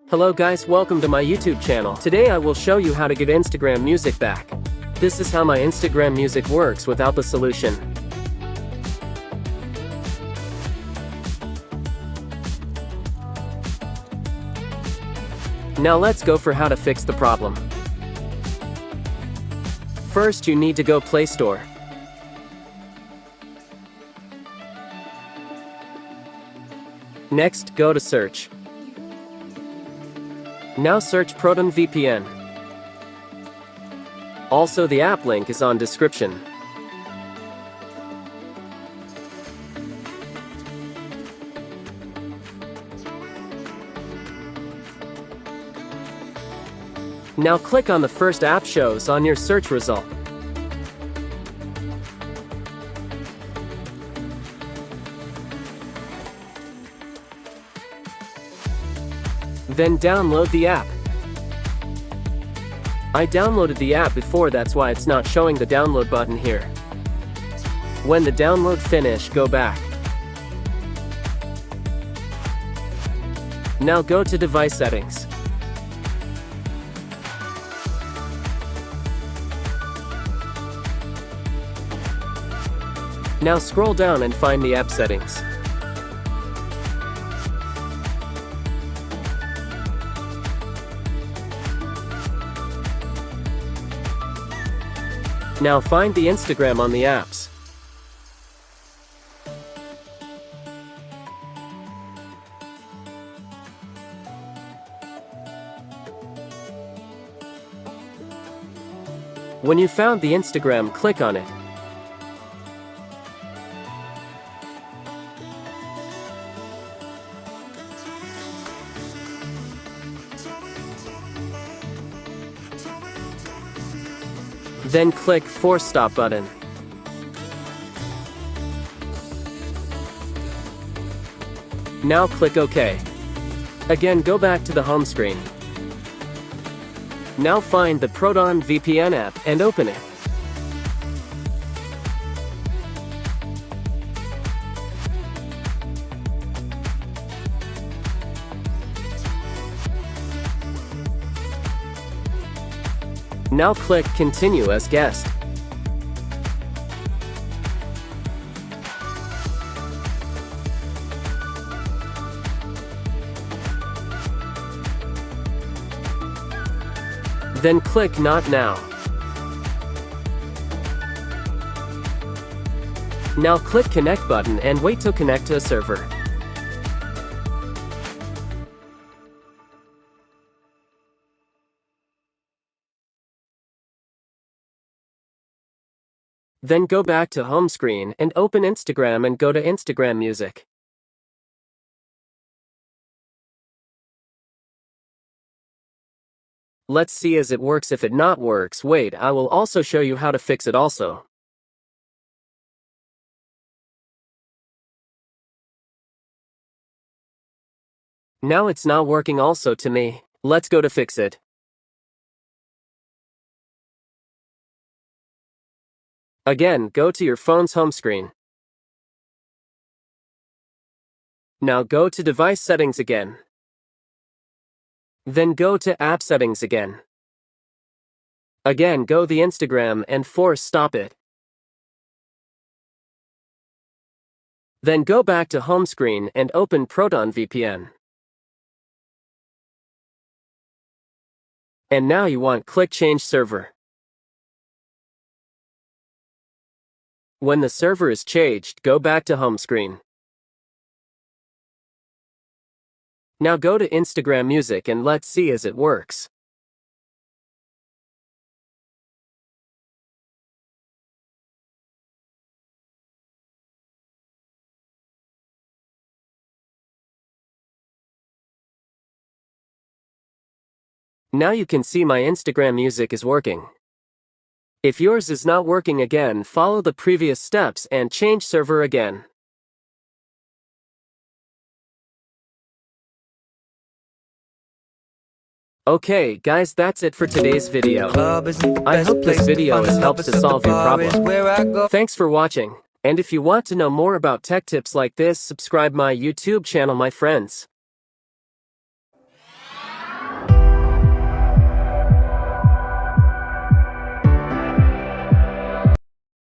Hello guys, welcome to my YouTube channel. Today I will show you how to get Instagram music back. This is how my Instagram music works without the solution. Now let's go for how to fix the problem. First you need to go Play Store. Next, go to search. Now search Proton VPN. Also the app link is on description. Now click on the first app shows on your search result. Then download the app. I downloaded the app before, that's why it's not showing the download button here. When the download finish, go back. Now go to device settings. Now scroll down and find the app settings. Now find the Instagram on the apps. When you found the Instagram, click on it. Then click Force Stop button. Now click OK. Again, go back to the home screen. Now find the Proton VPN app and open it. Now click Continue as guest. Then click Not Now. Now click Connect button and wait to connect to a server. Then go back to home screen and open Instagram and go to Instagram Music. Let's see as it works. If it not works, wait, I will also show you how to fix it also. Now it's not working also to me. Let's go to fix it. Again, go to your phone's home screen. Now go to device settings again. Then go to app settings again. Again, go the Instagram and force stop it. Then go back to home screen and open Proton VPN. And now you want click Change Server. When the server is changed, go back to home screen. Now go to Instagram Music and let's see as it works. Now you can see my Instagram Music is working. If yours is not working again, follow the previous steps and change server again. Okay, guys, that's it for today's video. I hope this video has helped to solve your problem. Thanks for watching, and if you want to know more about tech tips like this, subscribe my YouTube channel, my friends.